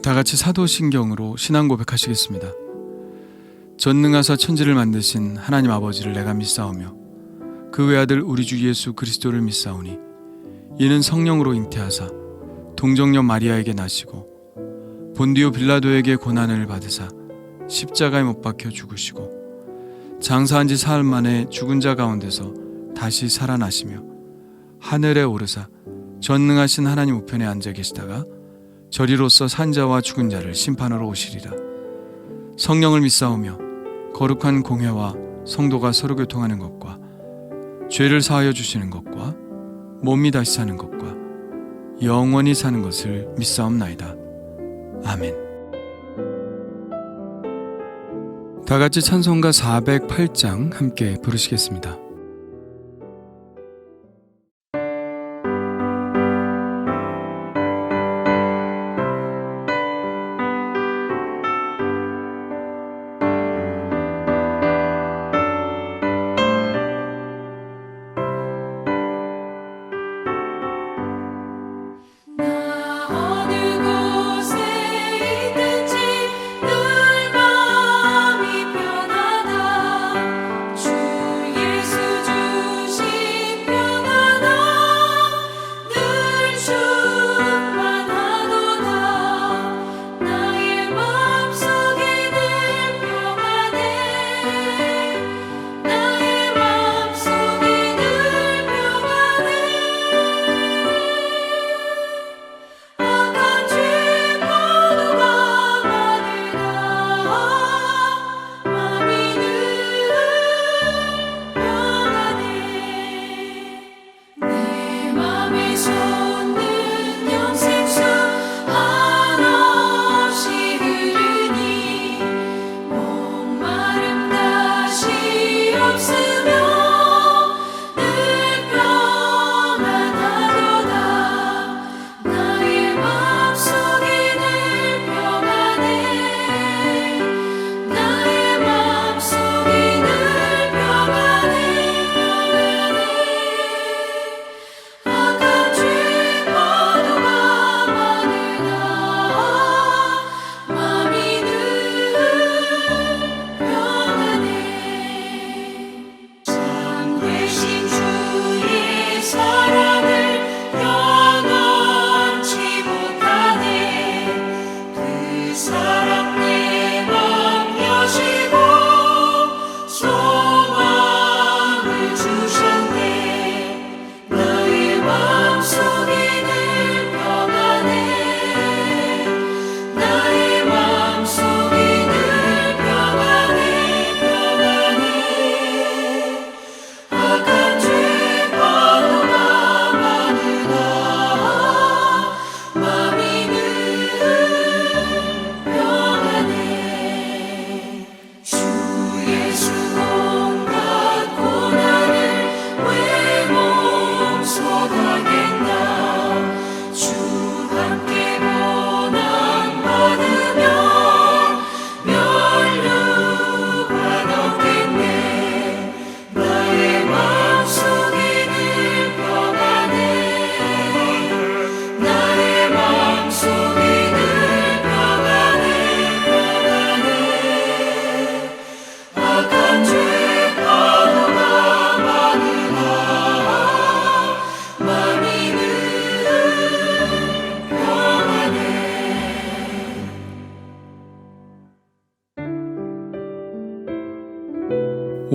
다 같이 사도신경으로 신앙 고백하시겠습니다. 전능하사 천지를 만드신 하나님 아버지를 내가 믿사오며 그 외아들 우리 주 예수 그리스도를 믿사오니 이는 성령으로 잉태하사 동정녀 마리아에게 나시고 본디오 빌라도에게 고난을 받으사 십자가에 못 박혀 죽으시고 장사한 지 사흘 만에 죽은 자 가운데서 다시 살아나시며 하늘에 오르사 전능하신 하나님 우편에 앉아 계시다가 저리로서 산자와 죽은 자를 심판하러 오시리라. 성령을 믿사오며 거룩한 공회와 성도가 서로 교통하는 것과 죄를 사하여 주시는 것과 몸이 다시 사는 것과 영원히 사는 것을 믿사옵나이다. 아멘. 다 같이 찬송가 408장 함께 부르시겠습니다.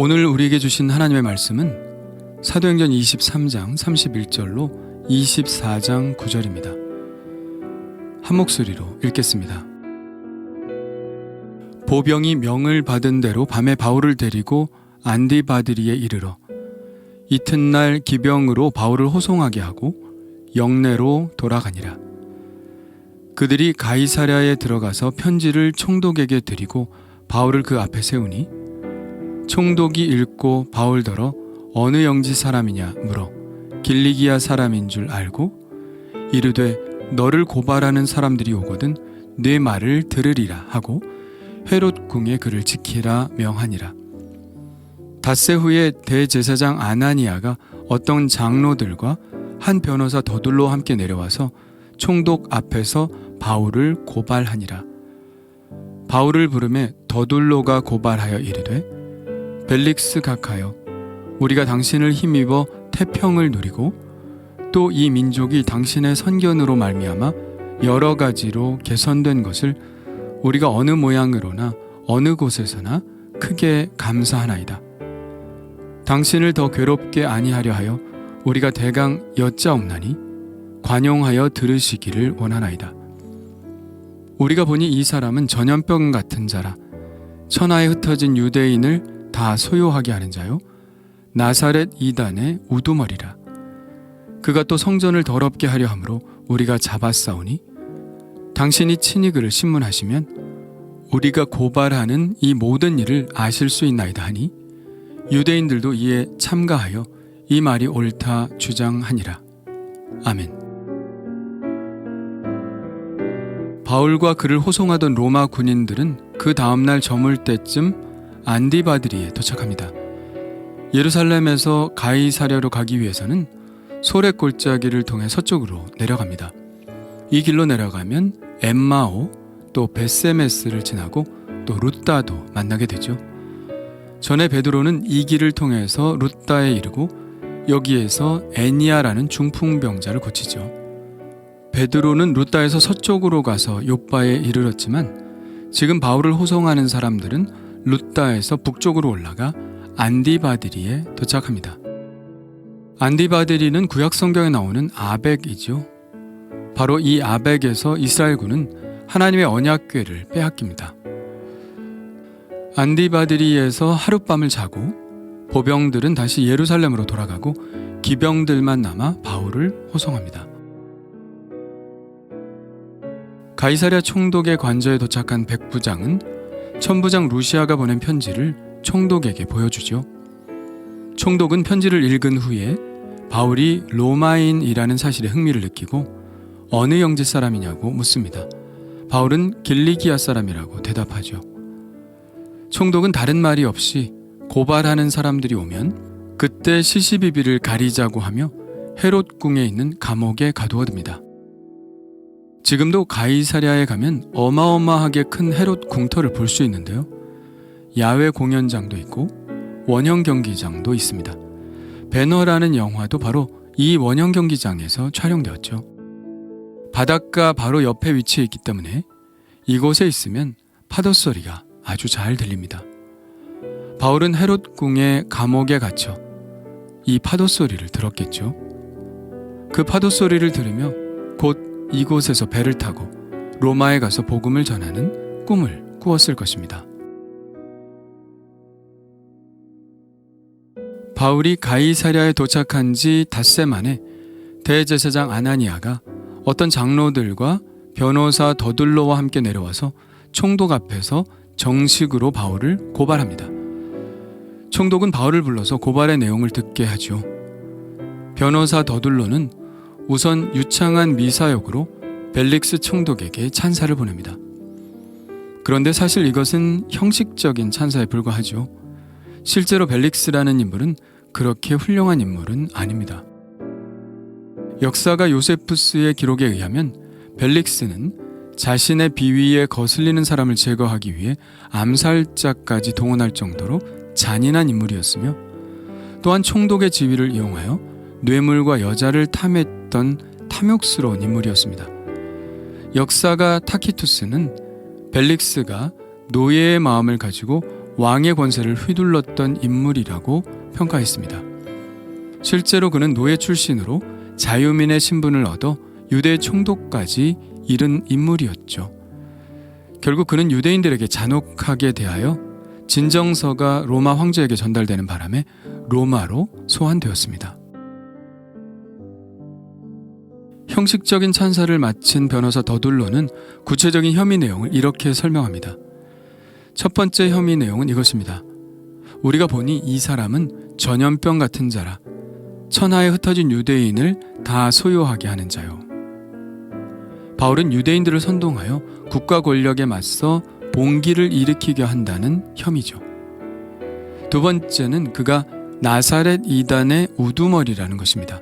오늘 우리에게 주신 하나님의 말씀은 사도행전 23장 31절로 24장 9절입니다. 한 목소리로 읽겠습니다. 보병이 명을 받은 대로 밤에 바울을 데리고 안디바드리에 이르러 이튿날 기병으로 바울을 호송하게 하고 영내로 돌아가니라. 그들이 가이사랴에 들어가서 편지를 총독에게 드리고 바울을 그 앞에 세우니 총독이 읽고 바울더러 어느 영지 사람이냐 물어 길리기아 사람인 줄 알고 이르되 너를 고발하는 사람들이 오거든 네 말을 들으리라 하고 헤롯 궁에 그를 지키라 명하니라. 닷새 후에 대제사장 아나니아가 어떤 장로들과 한 변호사 더둘로 함께 내려와서 총독 앞에서 바울을 고발하니라. 바울을 부르매 더둘로가 고발하여 이르되 벨릭스 각하여 우리가 당신을 힘입어 태평을 누리고 또 이 민족이 당신의 선견으로 말미암아 여러 가지로 개선된 것을 우리가 어느 모양으로나 어느 곳에서나 크게 감사하나이다. 당신을 더 괴롭게 아니하려 하여 우리가 대강 여짜옵나니 관용하여 들으시기를 원하나이다. 우리가 보니 이 사람은 전염병 같은 자라 천하에 흩어진 유대인을 다 소요하게 하는 자요 나사렛 이단의 우두머리라. 그가 또 성전을 더럽게 하려 함으로 우리가 잡았사오니 당신이 친히 그를 신문하시면 우리가 고발하는 이 모든 일을 아실 수 있나이다 하니 유대인들도 이에 참가하여 이 말이 옳다 주장하니라. 아멘. 바울과 그를 호송하던 로마 군인들은 그 다음날 저물 때쯤 안디바드리에 도착합니다. 예루살렘에서 가이사랴로 가기 위해서는 소래 골짜기를 통해 서쪽으로 내려갑니다. 이 길로 내려가면 엠마오 또 베세메스를 지나고 또 루따도 만나게 되죠. 전에 베드로는 이 길을 통해서 루따에 이르고 여기에서 애니아라는 중풍병자를 고치죠. 베드로는 루따에서 서쪽으로 가서 요빠에 이르렀지만 지금 바울을 호송하는 사람들은 루따에서 북쪽으로 올라가 안디바드리에 도착합니다. 안디바드리는 구약 성경에 나오는 아벡이죠. 바로 이 아벡에서 이스라엘군은 하나님의 언약궤를 빼앗깁니다. 안디바드리에서 하룻밤을 자고 보병들은 다시 예루살렘으로 돌아가고 기병들만 남아 바울을 호송합니다. 가이사랴 총독의 관저에 도착한 백부장은 천부장 루시아가 보낸 편지를 총독에게 보여주죠. 총독은 편지를 읽은 후에 바울이 로마인이라는 사실에 흥미를 느끼고 어느 영지 사람이냐고 묻습니다. 바울은 길리기아 사람이라고 대답하죠. 총독은 다른 말이 없이 고발하는 사람들이 오면 그때 시시비비를 가리자고 하며 헤롯 궁에 있는 감옥에 가두어둡니다. 지금도 가이사랴에 가면 어마어마하게 큰 헤롯 궁터를 볼 수 있는데요. 야외 공연장도 있고 원형 경기장도 있습니다. 배너라는 영화도 바로 이 원형 경기장에서 촬영되었죠. 바닷가 바로 옆에 위치해 있기 때문에 이곳에 있으면 파도 소리가 아주 잘 들립니다. 바울은 헤롯 궁의 감옥에 갇혀 이 파도 소리를 들었겠죠. 그 파도 소리를 들으며 곧 이곳에서 배를 타고 로마에 가서 복음을 전하는 꿈을 꾸었을 것입니다. 바울이 가이사랴에 도착한 지 닷새 만에 대제사장 아나니아가 어떤 장로들과 변호사 더둘로와 함께 내려와서 총독 앞에서 정식으로 바울을 고발합니다. 총독은 바울을 불러서 고발의 내용을 듣게 하죠. 변호사 더둘로는 우선 유창한 미사역으로 벨릭스 총독에게 찬사를 보냅니다. 그런데 사실 이것은 형식적인 찬사에 불과하죠. 실제로 벨릭스라는 인물은 그렇게 훌륭한 인물은 아닙니다. 역사가 요세푸스의 기록에 의하면 벨릭스는 자신의 비위에 거슬리는 사람을 제거하기 위해 암살자까지 동원할 정도로 잔인한 인물이었으며 또한 총독의 지위를 이용하여 뇌물과 여자를 탐했던 탐욕스러운 인물이었습니다. 역사가 타키투스는 벨릭스가 노예의 마음을 가지고 왕의 권세를 휘둘렀던 인물이라고 평가했습니다. 실제로 그는 노예 출신으로 자유민의 신분을 얻어 유대 총독까지 이른 인물이었죠. 결국 그는 유대인들에게 잔혹하게 대하여 진정서가 로마 황제에게 전달되는 바람에 로마로 소환되었습니다. 형식적인 찬사를 마친 변호사 더둘로는 구체적인 혐의 내용을 이렇게 설명합니다. 첫 번째 혐의 내용은 이것입니다. 우리가 보니 이 사람은 전염병 같은 자라 천하에 흩어진 유대인을 다 소유하게 하는 자요. 바울은 유대인들을 선동하여 국가 권력에 맞서 봉기를 일으키게 한다는 혐의죠. 두 번째는 그가 나사렛 이단의 우두머리라는 것입니다.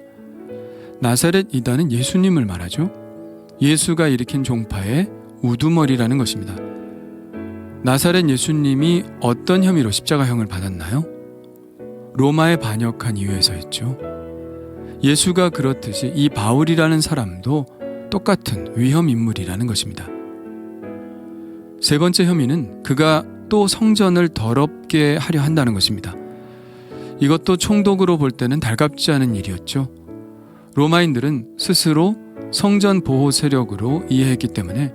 나사렛 이단은 예수님을 말하죠. 예수가 일으킨 종파의 우두머리라는 것입니다. 나사렛 예수님이 어떤 혐의로 십자가형을 받았나요? 로마에 반역한 이유에서였죠. 예수가 그렇듯이 이 바울이라는 사람도 똑같은 위험 인물이라는 것입니다. 세 번째 혐의는 그가 또 성전을 더럽게 하려 한다는 것입니다. 이것도 총독으로 볼 때는 달갑지 않은 일이었죠. 로마인들은 스스로 성전 보호 세력으로 이해했기 때문에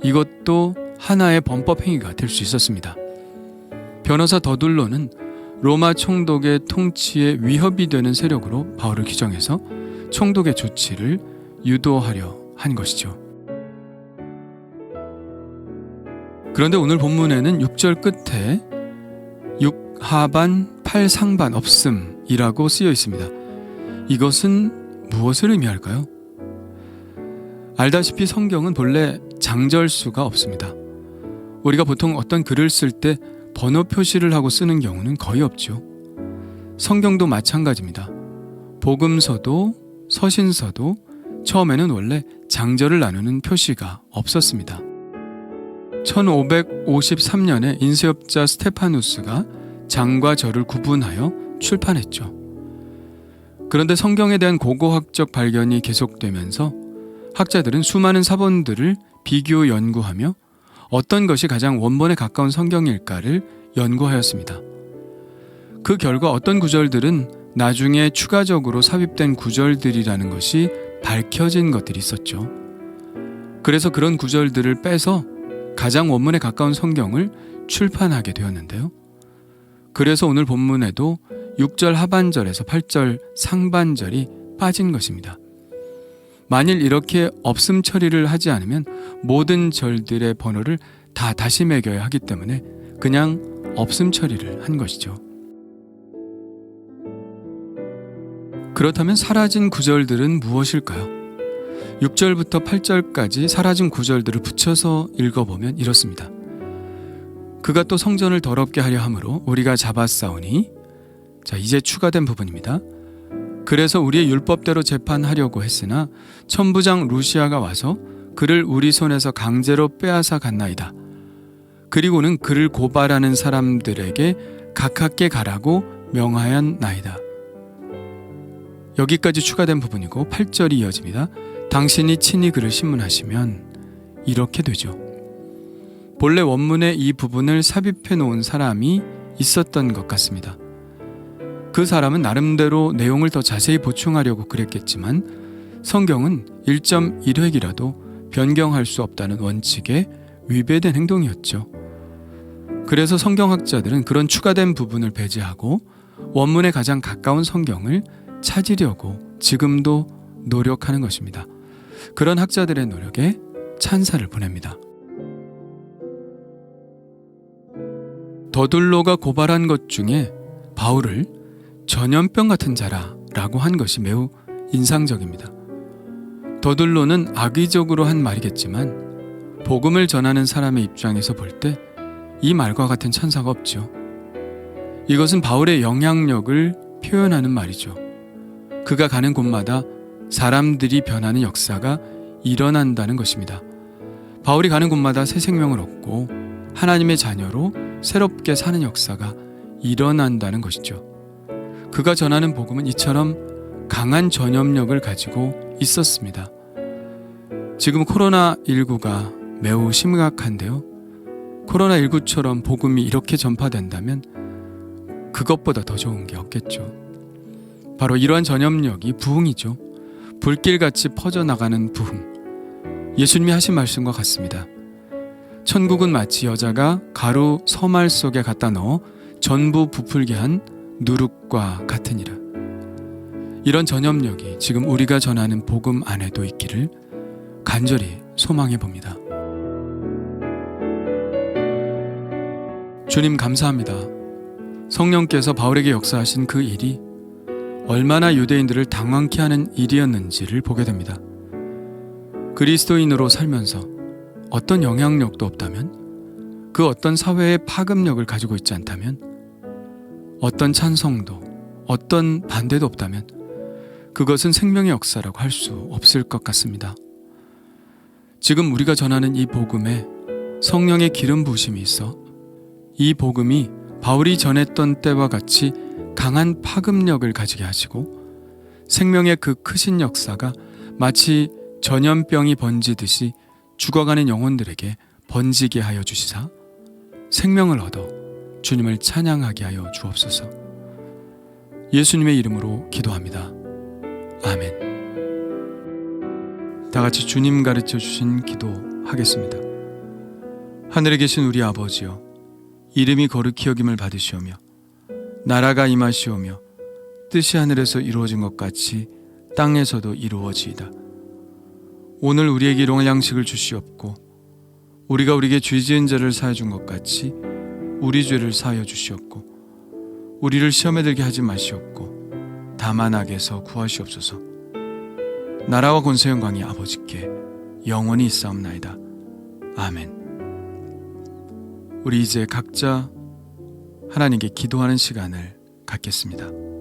이것도 하나의 범법 행위가 될 수 있었습니다. 변호사 더둘로는 로마 총독의 통치에 위협이 되는 세력으로 바울을 규정해서 총독의 조치를 유도하려 한 것이죠. 그런데 오늘 본문에는 6절 끝에 6하반 8상반 없음이라고 쓰여 있습니다. 이것은 무엇을 의미할까요? 알다시피 성경은 본래 장절수가 없습니다. 우리가 보통 어떤 글을 쓸 때 번호 표시를 하고 쓰는 경우는 거의 없죠. 성경도 마찬가지입니다. 복음서도 서신서도 처음에는 원래 장절을 나누는 표시가 없었습니다. 1553년에 인쇄업자 스테파누스가 장과 절을 구분하여 출판했죠. 그런데 성경에 대한 고고학적 발견이 계속되면서 학자들은 수많은 사본들을 비교 연구하며 어떤 것이 가장 원본에 가까운 성경일까를 연구하였습니다. 그 결과 어떤 구절들은 나중에 추가적으로 삽입된 구절들이라는 것이 밝혀진 것들이 있었죠. 그래서 그런 구절들을 빼서 가장 원문에 가까운 성경을 출판하게 되었는데요. 그래서 오늘 본문에도 6절 하반절에서 8절 상반절이 빠진 것입니다. 만일 이렇게 없음 처리를 하지 않으면 모든 절들의 번호를 다 다시 매겨야 하기 때문에 그냥 없음 처리를 한 것이죠. 그렇다면 사라진 구절들은 무엇일까요? 6절부터 8절까지 사라진 구절들을 붙여서 읽어보면 이렇습니다. 그가 또 성전을 더럽게 하려 함으로 우리가 잡았사오니, 자, 이제 추가된 부분입니다. 그래서 우리의 율법대로 재판하려고 했으나 천부장 루시아가 와서 그를 우리 손에서 강제로 빼앗아 갔나이다. 그리고는 그를 고발하는 사람들에게 가깝게 가라고 명하였나이다. 여기까지 추가된 부분이고 8절이 이어집니다. 당신이 친히 그를 신문하시면 이렇게 되죠. 본래 원문에 이 부분을 삽입해 놓은 사람이 있었던 것 같습니다. 그 사람은 나름대로 내용을 더 자세히 보충하려고 그랬겠지만 성경은 1.1획이라도 변경할 수 없다는 원칙에 위배된 행동이었죠. 그래서 성경학자들은 그런 추가된 부분을 배제하고 원문에 가장 가까운 성경을 찾으려고 지금도 노력하는 것입니다. 그런 학자들의 노력에 찬사를 보냅니다. 더둘로가 고발한 것 중에 바울을 전염병 같은 자라라고 한 것이 매우 인상적입니다. 더둘로는 악의적으로 한 말이겠지만 복음을 전하는 사람의 입장에서 볼 때 이 말과 같은 찬사가 없죠. 이것은 바울의 영향력을 표현하는 말이죠. 그가 가는 곳마다 사람들이 변하는 역사가 일어난다는 것입니다. 바울이 가는 곳마다 새 생명을 얻고 하나님의 자녀로 새롭게 사는 역사가 일어난다는 것이죠. 그가 전하는 복음은 이처럼 강한 전염력을 가지고 있었습니다. 지금 코로나19가 매우 심각한데요. 코로나19처럼 복음이 이렇게 전파된다면 그것보다 더 좋은 게 없겠죠. 바로 이러한 전염력이 부흥이죠. 불길같이 퍼져나가는 부흥. 예수님이 하신 말씀과 같습니다. 천국은 마치 여자가 가루 서말 속에 갖다 넣어 전부 부풀게 한 누룩과 같으니라. 이런 전염력이 지금 우리가 전하는 복음 안에도 있기를 간절히 소망해 봅니다. 주님 감사합니다. 성령께서 바울에게 역사하신 그 일이 얼마나 유대인들을 당황케 하는 일이었는지를 보게 됩니다. 그리스도인으로 살면서 어떤 영향력도 없다면, 그 어떤 사회의 파급력을 가지고 있지 않다면, 어떤 찬성도, 어떤 반대도 없다면 그것은 생명의 역사라고 할 수 없을 것 같습니다. 지금 우리가 전하는 이 복음에 성령의 기름 부으심이 있어 이 복음이 바울이 전했던 때와 같이 강한 파급력을 가지게 하시고, 생명의 그 크신 역사가 마치 전염병이 번지듯이 죽어가는 영혼들에게 번지게 하여 주시사 생명을 얻어 주님을 찬양하게 하여 주옵소서. 예수님의 이름으로 기도합니다. 아멘. 다 같이 주님 가르쳐 주신 기도 하겠습니다. 하늘에 계신 우리 아버지여, 이름이 거룩히 여김을 받으시오며 나라가 임하시오며 뜻이 하늘에서 이루어진 것 같이 땅에서도 이루어지이다. 오늘 우리에게 일용할 양식을 주시옵고, 우리가 우리에게 죄 지은 자를 사하여 준 것 같이 우리 죄를 사하여 주시옵고, 우리를 시험에 들게 하지 마시옵고 다만 악에서 구하시옵소서. 나라와 권세 영광이 아버지께 영원히 있사옵나이다. 아멘. 우리 이제 각자 하나님께 기도하는 시간을 갖겠습니다.